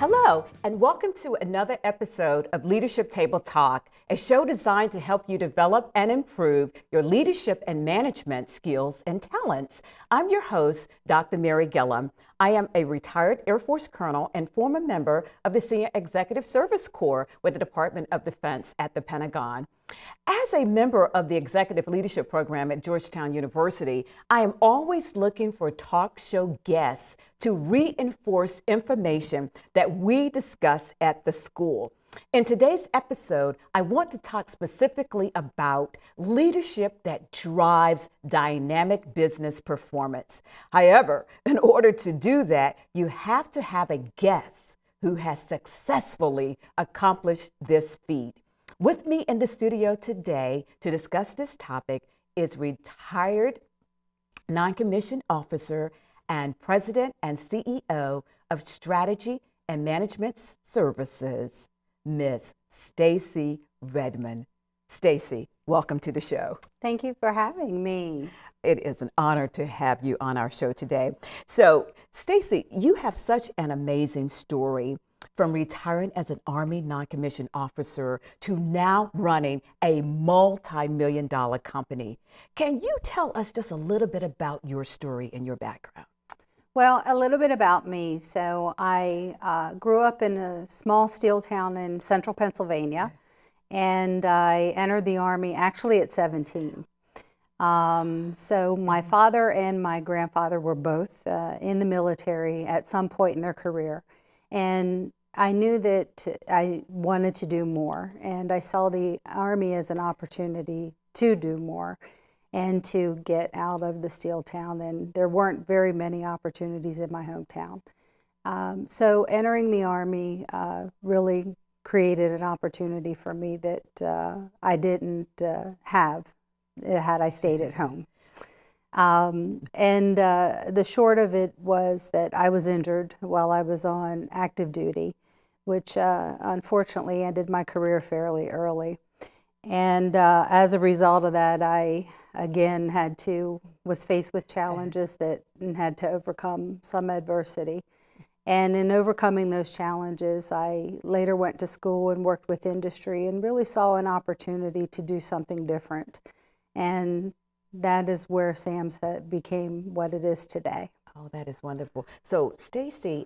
Hello, and welcome to another episode of Leadership Table Talk, a show designed to help you develop and improve your leadership and management skills and talents. I'm your host, Dr. Mary Gillam. I am a retired Air Force colonel and former member of the Senior Executive Service Corps with the Department of Defense at the Pentagon. As a member of the Executive Leadership Program at Georgetown University, I am always looking for talk show guests to reinforce information that we discuss at the school. In today's episode, I want to talk specifically about leadership that drives dynamic business performance. However, in order to do that, you have to have a guest who has successfully accomplished this feat. With me in the studio today to discuss this topic is retired non-commissioned officer and president and CEO of Strategy and Management Services, Ms. Staci Redmon. Staci, welcome to the show. Thank you for having me. It is an honor to have you on our show today. So, Staci, you have such an amazing story, from retiring as an Army non-commissioned officer to now running a multi-million-dollar company. Can you tell us just a little bit about your story and your background? Well, a little bit about me. So I grew up in a small steel town in central Pennsylvania, and I entered the Army actually at 17. So my father and my grandfather were both in the military at some point in their career. And I knew that I wanted to do more, and I saw the Army as an opportunity to do more and to get out of the steel town, and there weren't very many opportunities in my hometown. So entering the Army really created an opportunity for me that I didn't have had I stayed at home. The short of it was that I was injured while I was on active duty, which unfortunately ended my career fairly early. And as a result of that, I again was faced with challenges that had to overcome some adversity. And in overcoming those challenges, I later went to school and worked with industry and really saw an opportunity to do something different. And that is where SAMS became what it is today. Oh, that is wonderful. So, Staci,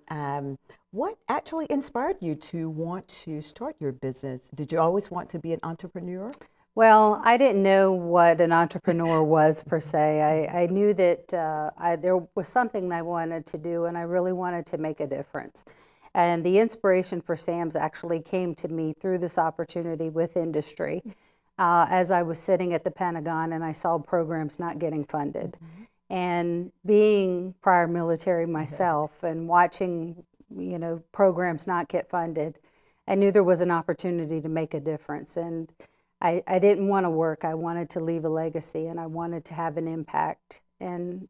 what actually inspired you to want to start your business? Did you always want to be an entrepreneur? Well, I didn't know what an entrepreneur was per se. I knew that there was something I wanted to do, and I really wanted to make a difference. And the inspiration for SAMS actually came to me through this opportunity with industry. As I was sitting at the Pentagon and I saw programs not getting funded. Mm-hmm. And being prior military myself and watching, programs not get funded, I knew there was an opportunity to make a difference. And I didn't want to work. I wanted to leave a legacy, and I wanted to have an impact. And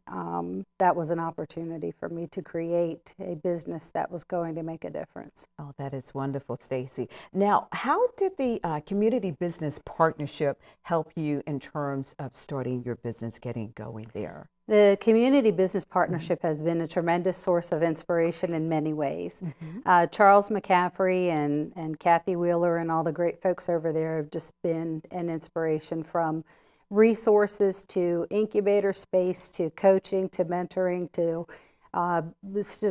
that was an opportunity for me to create a business that was going to make a difference. Oh, that is wonderful, Staci. Now, how did the Community Business Partnership help you in terms of starting your business, getting going there? The Community Business Partnership has been a tremendous source of inspiration in many ways. Mm-hmm. Charles McCaffrey and Kathy Wheeler and all the great folks over there have just been an inspiration, from resources to incubator space to coaching to mentoring to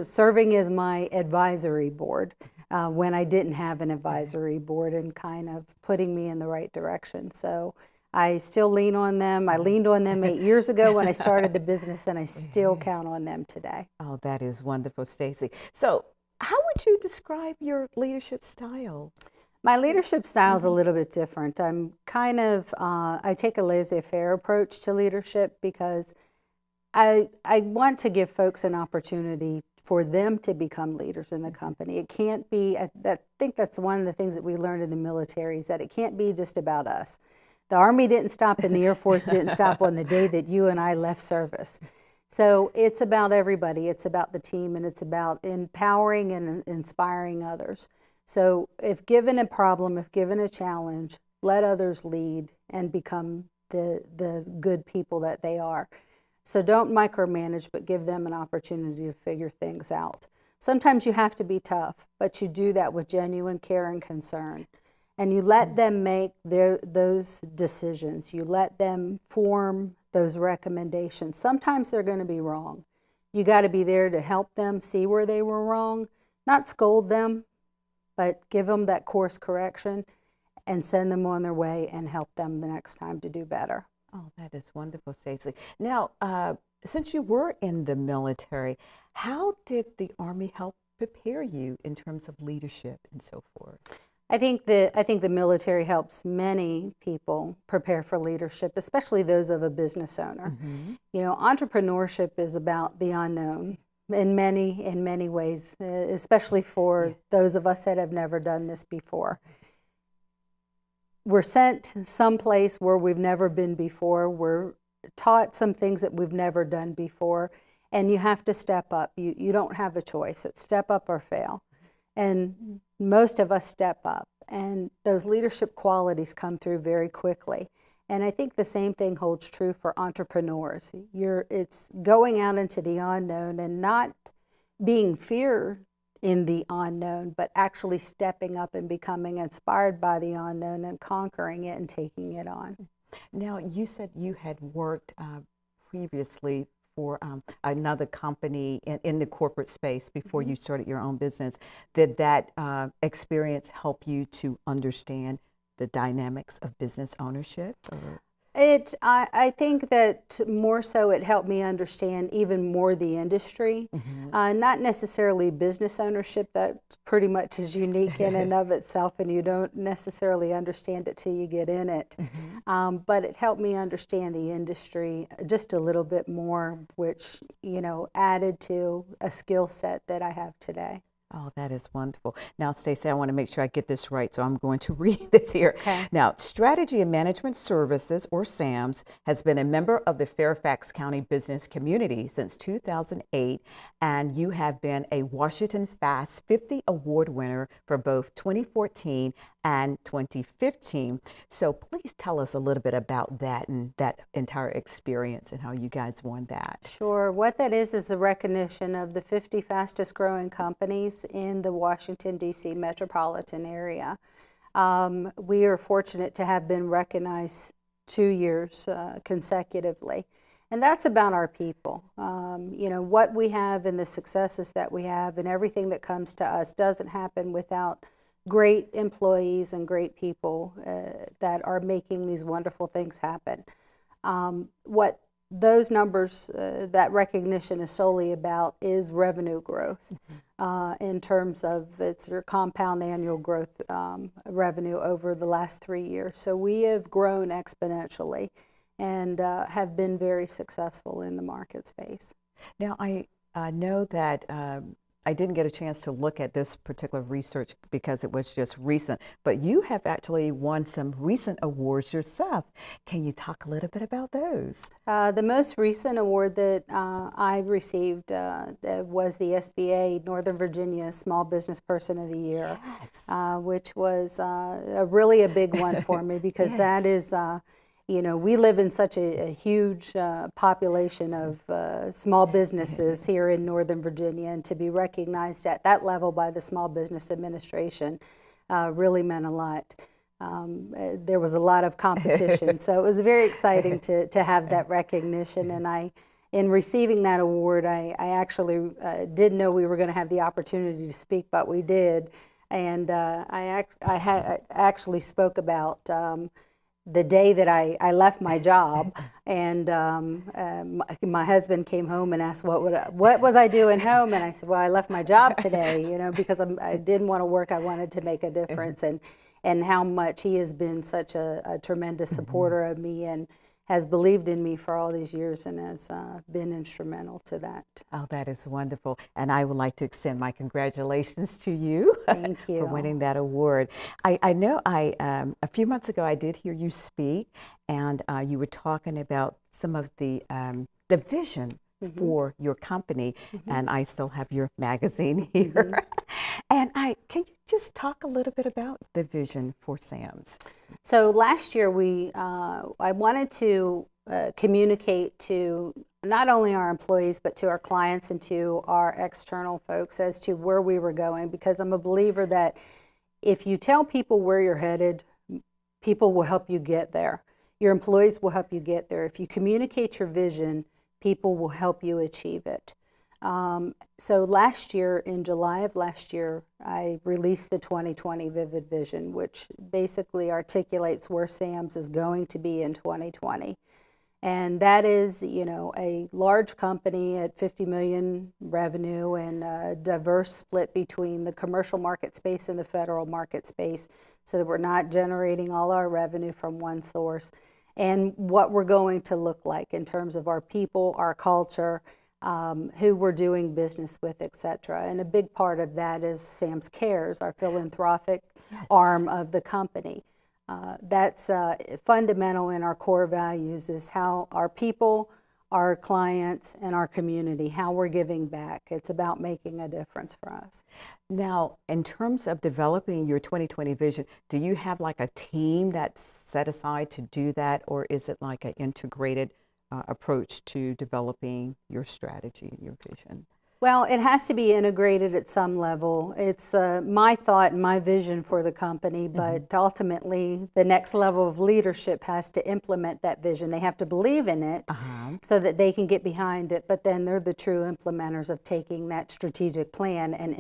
serving as my advisory board when I didn't have an advisory board, and kind of putting me in the right direction. So I still lean on them. I leaned on them 8 years ago when I started the business, and I still count on them today. Oh, that is wonderful, Staci. So how would you describe your leadership style? My leadership style is a little bit different. I'm kind of, I take a laissez-faire approach to leadership because I want to give folks an opportunity for them to become leaders in the company. It can't be, I think that's one of the things that we learned in the military, is that it can't be just about us. The Army didn't stop and the Air Force didn't stop on the day that you and I left service. So it's about everybody. It's about the team, and it's about empowering and inspiring others. So if given a problem, if given a challenge, let others lead and become the good people that they are. So don't micromanage, but give them an opportunity to figure things out. Sometimes you have to be tough, but you do that with genuine care and concern. And you let them make those decisions. You let them form those recommendations. Sometimes they're going to be wrong. You got to be there to help them see where they were wrong, not scold them, but give them that course correction and send them on their way and help them the next time to do better. Oh, that is wonderful, Staci. Now, since you were in the military, how did the Army help prepare you in terms of leadership and so forth? I think the military helps many people prepare for leadership, especially those of a business owner. You know, entrepreneurship is about the unknown in many ways, especially for those of us that have never done this before. We're sent someplace where we've never been before. We're taught some things that we've never done before, and you have to step up. You don't have a choice. It's step up or fail. And most of us step up, and those leadership qualities come through very quickly. And I think the same thing holds true for entrepreneurs. It's going out into the unknown and not being feared in the unknown, but actually stepping up and becoming inspired by the unknown and conquering it and taking it on. Now, you said you had worked previously for another company in the corporate space before you started your own business. Did that experience help you to understand the dynamics of business ownership? Or? I think that more so it helped me understand even more the industry, not necessarily business ownership. That pretty much is unique in and of itself, and you don't necessarily understand it till you get in it. But it helped me understand the industry just a little bit more, which, you know, added to a skill set that I have today. Oh, that is wonderful. Now, Staci, I want to make sure I get this right, so I'm going to read this here. Okay. Now, Strategy and Management Services, or SAMS, has been a member of the Fairfax County business community since 2008, and you have been a Washington Fast 50 Award winner for both 2014 and 2015. So please tell us a little bit about that and that entire experience and how you guys won that. Sure. What that is a recognition of the 50 fastest growing companies in the Washington, D.C. metropolitan area. We are fortunate to have been recognized 2 years consecutively. And that's about our people. You know, what we have and the successes that we have and everything that comes to us doesn't happen without great employees and great people that are making these wonderful things happen. What those numbers, that recognition is solely about is revenue growth in terms of your compound annual growth revenue over the last 3 years. So we have grown exponentially and have been very successful in the market space. Now, I know that I didn't get a chance to look at this particular research because it was just recent, but you have actually won some recent awards yourself. Can you talk a little bit about those? The most recent award that I received was the SBA Northern Virginia Small Business Person of the Year, which was really a big one for me because that is you know, we live in such a huge population of small businesses here in Northern Virginia, and to be recognized at that level by the Small Business Administration really meant a lot. There was a lot of competition, so it was very exciting to have that recognition. And in receiving that award, I actually didn't know we were going to have the opportunity to speak, but we did. And I actually spoke about the day that I left my job, and my husband came home and asked what was I doing home, and I said, well, I left my job today, you know, because I didn't want to work. I wanted to make a difference, and how much he has been such a tremendous supporter of me and has believed in me for all these years and has been instrumental to that. Oh, that is wonderful. And I would like to extend my congratulations to you. Thank you. For winning that award. I know a few months ago I did hear you speak, and you were talking about some of the vision for your company, and I still have your magazine here. And can you just talk a little bit about the vision for SAMS? So last year I wanted to communicate to not only our employees, but to our clients and to our external folks as to where we were going, because I'm a believer that if you tell people where you're headed, people will help you get there. Your employees will help you get there. If you communicate your vision, people will help you achieve it. So last year, in July of last year, I released the 2020 Vivid Vision, which basically articulates where Sam's is going to be in 2020. And that is, you know, a large company at 50 million revenue and a diverse split between the commercial market space and the federal market space, so that we're not generating all our revenue from one source, and what we're going to look like in terms of our people, our culture, who we're doing business with, et cetera. And a big part of that is Sam's Cares, our philanthropic arm of the company. That's fundamental in our core values, is how our people, our clients, and our community, how we're giving back. It's about making a difference for us. Now, in terms of developing your 2020 vision, do you have like a team that's set aside to do that, or is it like an integrated approach to developing your strategy and your vision? Well, it has to be integrated at some level. It's my thought and my vision for the company, but ultimately the next level of leadership has to implement that vision. They have to believe in it so that they can get behind it, but then they're the true implementers of taking that strategic plan and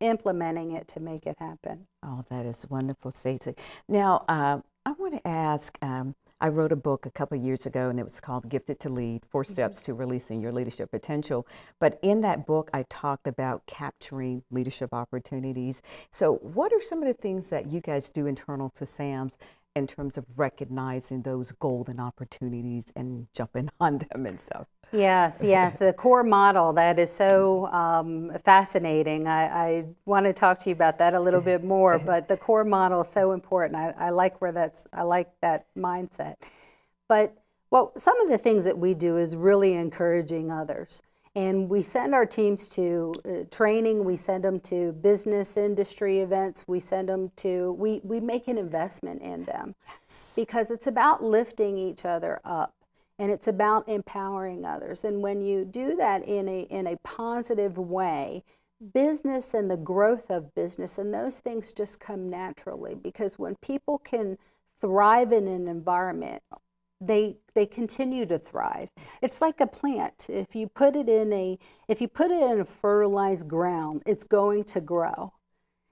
implementing it to make it happen. Oh, that is wonderful, Staci. Now, I want to ask, I wrote a book a couple of years ago, and it was called Gifted to Lead, 4 Steps to Releasing Your Leadership Potential. But in that book, I talked about capturing leadership opportunities. So what are some of the things that you guys do internal to SAMS in terms of recognizing those golden opportunities and jumping on them and stuff? Yes, the core model, that is so fascinating. I want to talk to you about that a little bit more, but the core model is so important. I like that mindset. But some of the things that we do is really encouraging others. And we send our teams to training, we send them to business industry events, we make an investment in them, because it's about lifting each other up. And it's about empowering others. And when you do that in a positive way, business and the growth of business and those things just come naturally, because when people can thrive in an environment, they continue to thrive. It's like a plant. If you put it in a fertilized ground, it's going to grow.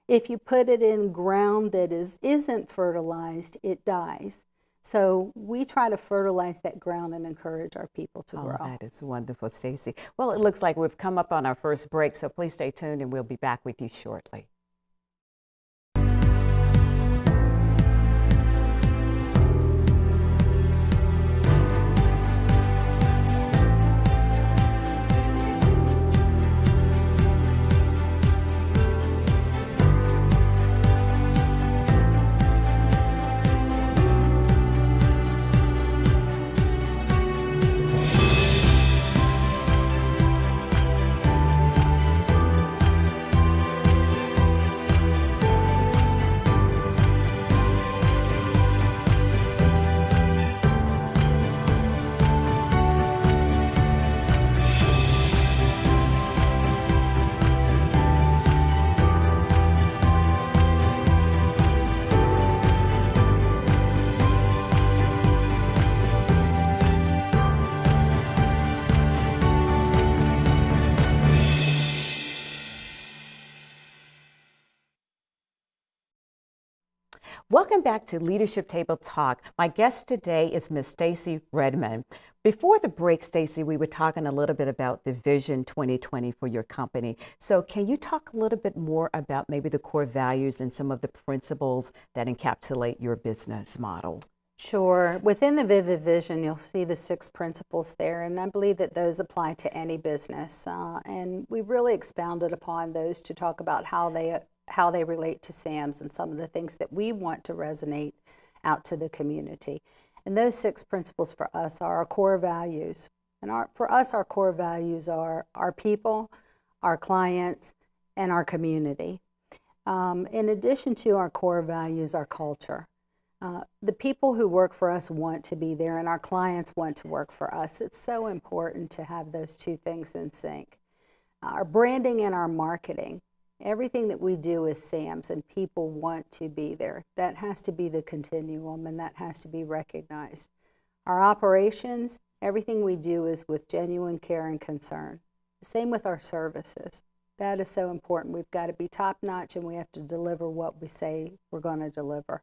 If you put it in ground that isn't fertilized, it dies. So we try to fertilize that ground and encourage our people to grow. That is wonderful, Staci. Well, it looks like we've come up on our first break, so please stay tuned and we'll be back with you shortly. Welcome back to Leadership Table Talk. My guest today is Ms. Staci Redmon. Before the break, Staci, we were talking a little bit about the Vision 2020 for your company. So can you talk a little bit more about maybe the core values and some of the principles that encapsulate your business model? Sure. Within the Vivid Vision, you'll see the 6 principles there, and I believe that those apply to any business. And we really expounded upon those to talk about how they relate to SAMS and some of the things that we want to resonate out to the community. And those 6 principles for us are our core values. And for us, our core values are our people, our clients, and our community. In addition to our core values, our culture. The people who work for us want to be there, and our clients want to work for us. It's so important to have those two things in sync. Our branding and our marketing, everything that we do is Sam's, and people want to be there. That has to be the continuum, and that has to be recognized. Our operations, everything we do is with genuine care and concern. Same with our services. That is so important. We've got to be top-notch, and we have to deliver what we say we're going to deliver.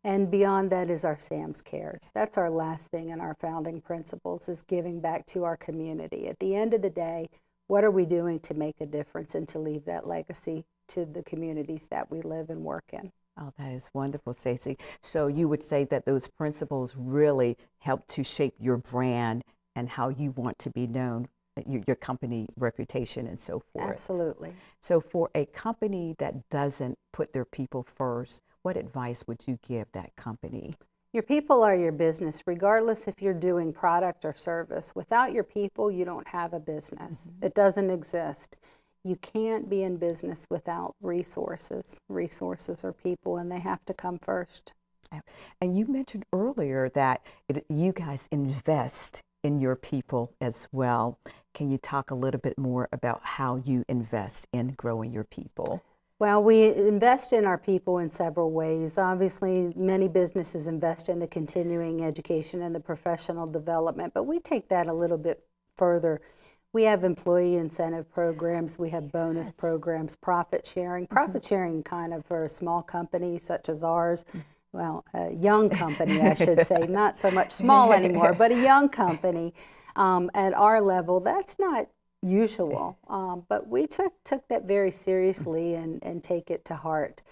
And beyond that is our Sam's Cares. That's our last thing in our founding principles, is giving back to our community. At the end of the day, what are we doing to make a difference and to leave that legacy to the communities that we live and work in? Oh, that is wonderful, Staci. So you would say that those principles really help to shape your brand and how you want to be known, your company reputation and so forth. Absolutely. So for a company that doesn't put their people first, what advice would you give that company? Your people are your business, regardless if you're doing product or service. Without your people, you don't have a business. It doesn't exist. You can't be in business without resources. Resources are people, and they have to come first. And you mentioned earlier that you guys invest in your people as well. Can you talk a little bit more about how you invest in growing your people? Well, we invest in our people in several ways. Obviously, many businesses invest in the continuing education and the professional development, but we take that a little bit further. We have employee incentive programs, we have bonus programs, profit sharing. Profit sharing kind of for a small company such as ours, well, a young company, I should say, not so much small anymore, but a young company at our level, that's not usual, but we took that very seriously and take it to heart.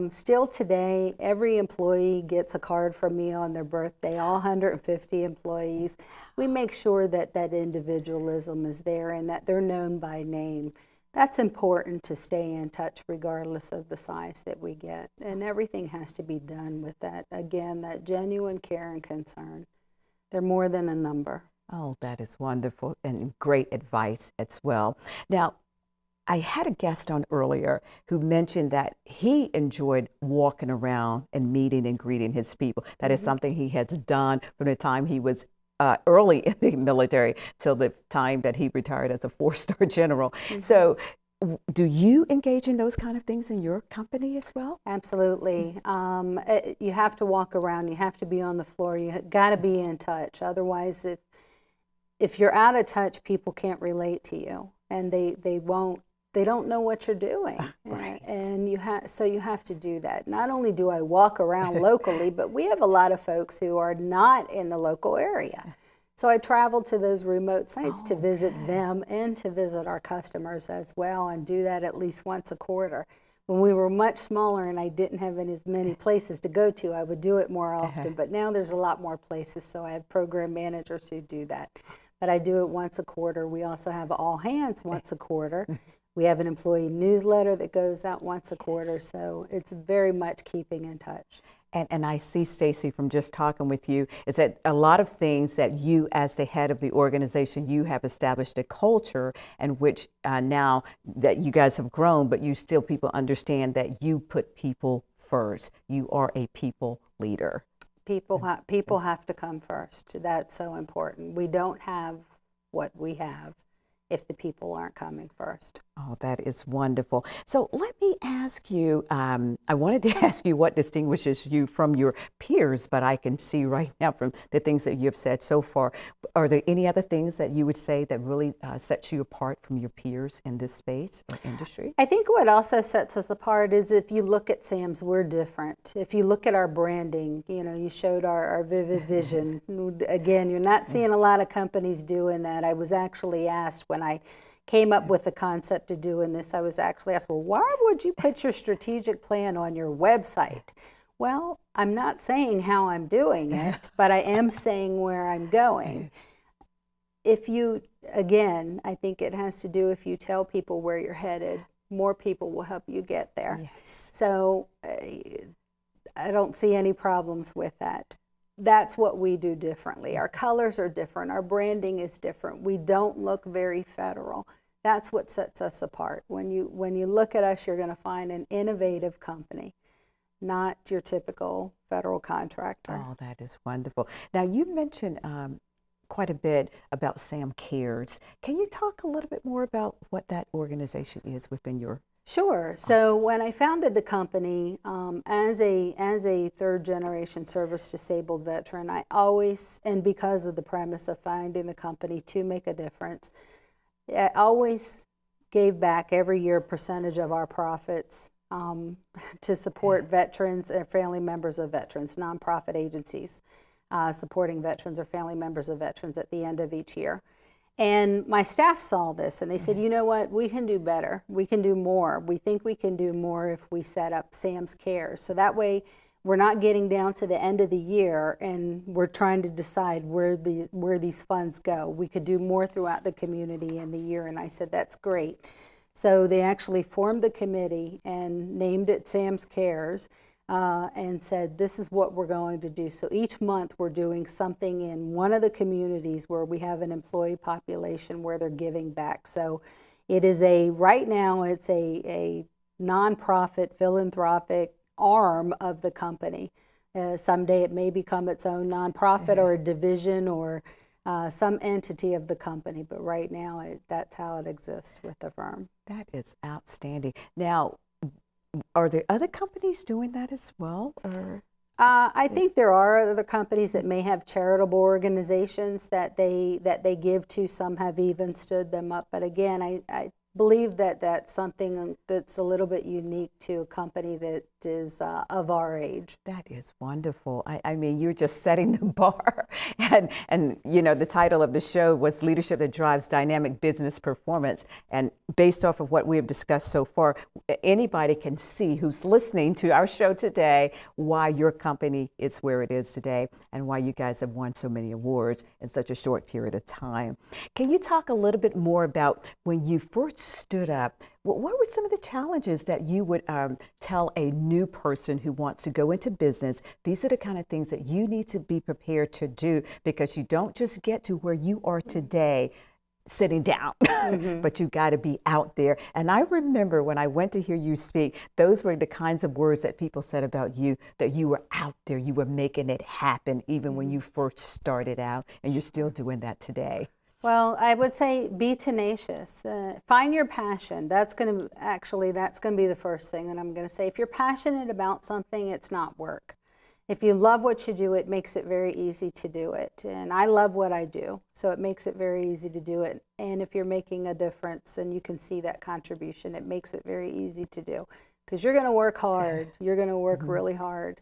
Still today, every employee gets a card from me on their birthday, all 150 employees. We make sure that that individualism is there and that they're known by name. That's important to stay in touch regardless of the size that we get. And everything has to be done with that, again, that genuine care and concern. They're more than a number. Oh, that is wonderful and great advice as well. Now, I had a guest on earlier who mentioned that he enjoyed walking around and meeting and greeting his people. That is something he has done from the time he was early in the military till the time that he retired as a 4-star general. So do you engage in those kind of things in your company as well? Absolutely. You have to walk around. You have to be on the floor. You got to be in touch. Otherwise, if you're out of touch, people can't relate to you, and they don't know what you're doing. Right. And so you have to do that. Not only do I walk around locally, but we have a lot of folks who are not in the local area. So I travel to those remote sites to visit them and to visit our customers as well, and do that at least once a quarter. When we were much smaller and I didn't have as many places to go to, I would do it more often. But now there's a lot more places, so I have program managers who do that. But I do it once a quarter. We also have all hands once a quarter. We have an employee newsletter that goes out once a quarter, so it's very much keeping in touch. And I see, Staci, from just talking with you, is that a lot of things that you, as the head of the organization, you have established a culture in which now that you guys have grown, but you still, people understand that you put people first. You are a people leader. People have to come first. That's so important. We don't have what we have if the people aren't coming first. Oh, that is wonderful. So let me ask you, I wanted to ask you what distinguishes you from your peers, but I can see right now from the things that you've said so far. Are there any other things that you would say that really sets you apart from your peers in this space or industry? I think what also sets us apart is if you look at Sam's, we're different. If you look at our branding, you showed our vivid vision. Again, you're not seeing a lot of companies doing that. I was actually asked when I came up with the concept of doing this, I was actually asked, well, why would you put your strategic plan on your website? Well, I'm not saying how I'm doing it, but I am saying where I'm going. Again, I think it has to do if you tell people where you're headed, more people will help you get there. Yes. So I don't see any problems with that. That's what we do differently. Our colors are different. Our branding is different. We don't look very federal. That's what sets us apart. When you look at us, you're going to find an innovative company, not your typical federal contractor. Oh, that is wonderful. Now, you mentioned quite a bit about Sam Cares. Can you talk a little bit more about what that organization is within your Sure. So when I founded the company, as a third generation service disabled veteran, I always, and because of the premise of founding the company to make a difference, I always gave back every year a percentage of our profits to support veterans and family members of veterans, nonprofit agencies supporting veterans or family members of veterans at the end of each year. And my staff saw this and they said, you know what, we can do better. We can do more. We think we can do more if we set up Sam's Cares. So that way we're not getting down to the end of the year and we're trying to decide where these funds go. We could do more throughout the community in the year. And I said, that's great. So they actually formed the committee and named it Sam's Cares. And said, this is what we're going to do. So each month we're doing something in one of the communities where we have an employee population where they're giving back. So it is right now it's a nonprofit philanthropic arm of the company. Someday it may become its own nonprofit or a division or some entity of the company, but right now that's how it exists with the firm. That is outstanding. Now, are there other companies doing that as well? Or? I think there are other companies that may have charitable organizations that they give to. Some have even stood them up. But again, I believe that that's something that's a little bit unique to a company that is of our age. That is wonderful. I mean, you're just setting the bar. And you know, the title of the show was Leadership That Drives Dynamic Business Performance. And based off of what we have discussed so far, anybody can see who's listening to our show today why your company is where it is today and why you guys have won so many awards in such a short period of time. Can you talk a little bit more about when you first stood up? What were some of the challenges that you would tell a new person who wants to go into business? These are the kind of things that you need to be prepared to do, because you don't just get to where you are today sitting down, but you got to be out there. And I remember when I went to hear you speak, those were the kinds of words that people said about you, that you were out there, you were making it happen even when you first started out, and you're still doing that today. Well, I would say be tenacious. Find your passion. That's going to be the first thing that I'm going to say. If you're passionate about something, it's not work. If you love what you do, it makes it very easy to do it. And I love what I do, so it makes it very easy to do it. And if you're making a difference and you can see that contribution, it makes it very easy to do, because you're going to work hard. You're going to work really hard.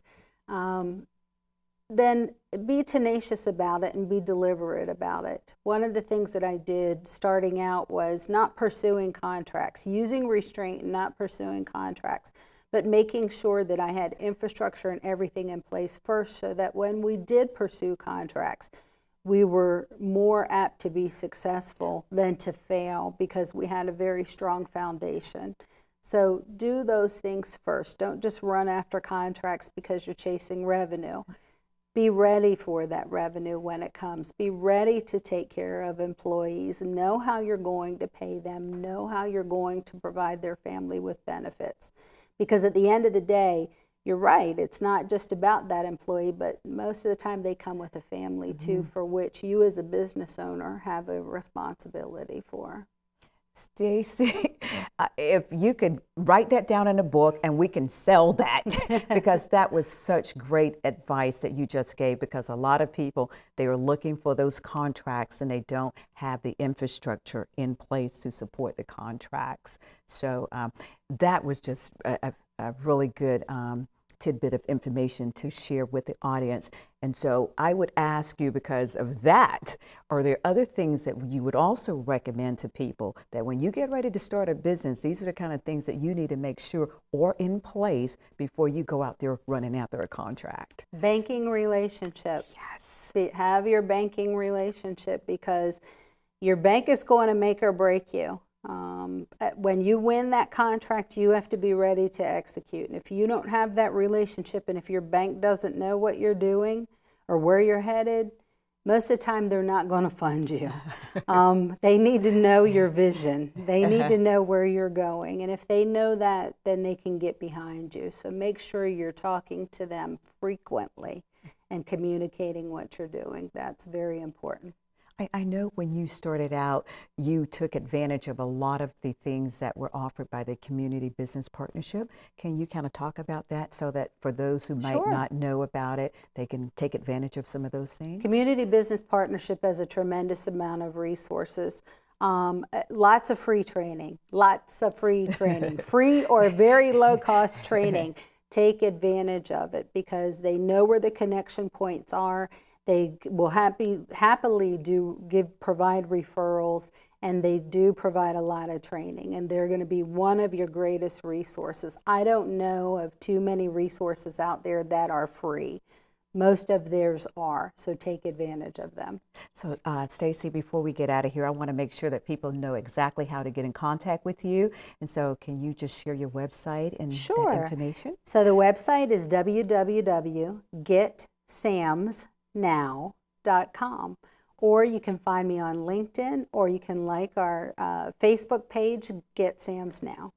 Then be tenacious about it and be deliberate about it. One of the things that I did starting out was not pursuing contracts, using restraint and not pursuing contracts, but making sure that I had infrastructure and everything in place first, so that when we did pursue contracts, we were more apt to be successful than to fail, because we had a very strong foundation. So do those things first. Don't just run after contracts because you're chasing revenue. Be ready for that revenue when it comes. Be ready to take care of employees. Know how you're going to pay them. Know how you're going to provide their family with benefits. Because at the end of the day, you're right, it's not just about that employee, but most of the time they come with a family too, for which you as a business owner have a responsibility for. Staci, if you could write that down in a book and we can sell that, because that was such great advice that you just gave, because a lot of people, they are looking for those contracts and they don't have the infrastructure in place to support the contracts. So that was just a really good tidbit of information to share with the audience. And so I would ask you, because of that, are there other things that you would also recommend to people that when you get ready to start a business, these are the kind of things that you need to make sure are in place before you go out there running after a contract? Banking relationship. Yes. Have your banking relationship, because your bank is going to make or break you. When you win that contract, you have to be ready to execute. And if you don't have that relationship, and if your bank doesn't know what you're doing or where you're headed, most of the time they're not going to fund you. They need to know your vision. They need to know where you're going. And if they know that, then they can get behind you. So make sure you're talking to them frequently and communicating what you're doing. That's very important. I know when you started out, you took advantage of a lot of the things that were offered by the Community Business Partnership. Can you kind of talk about that so that for those who might not know about it, they can take advantage of some of those things? Community Business Partnership has a tremendous amount of resources. Lots of free training, free or very low cost training. Take advantage of it because they know where the connection points are. They will happily provide referrals, and they do provide a lot of training, and they're going to be one of your greatest resources. I don't know of too many resources out there that are free. Most of theirs are, so take advantage of them. So, Staci, before we get out of here, I want to make sure that people know exactly how to get in contact with you. And so, can you just share your website and that information? So, the website is www.getsamsnow.com. Or you can find me on LinkedIn, or you can like our Facebook page, Get Sams Now.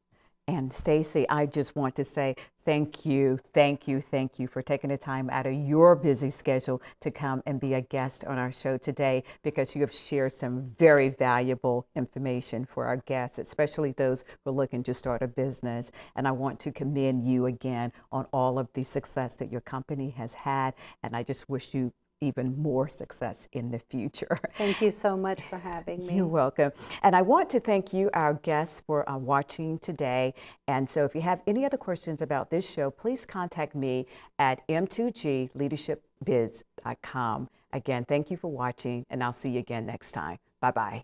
And Staci, I just want to say thank you for taking the time out of your busy schedule to come and be a guest on our show today, because you have shared some very valuable information for our guests, especially those who are looking to start a business. And I want to commend you again on all of the success that your company has had. And I just wish you even more success in the future. Thank you so much for having me. You're welcome. And I want to thank you, our guests, for watching today. And so if you have any other questions about this show, please contact me at m2gleadershipbiz.com. Again, thank you for watching, and I'll see you again next time. Bye-bye.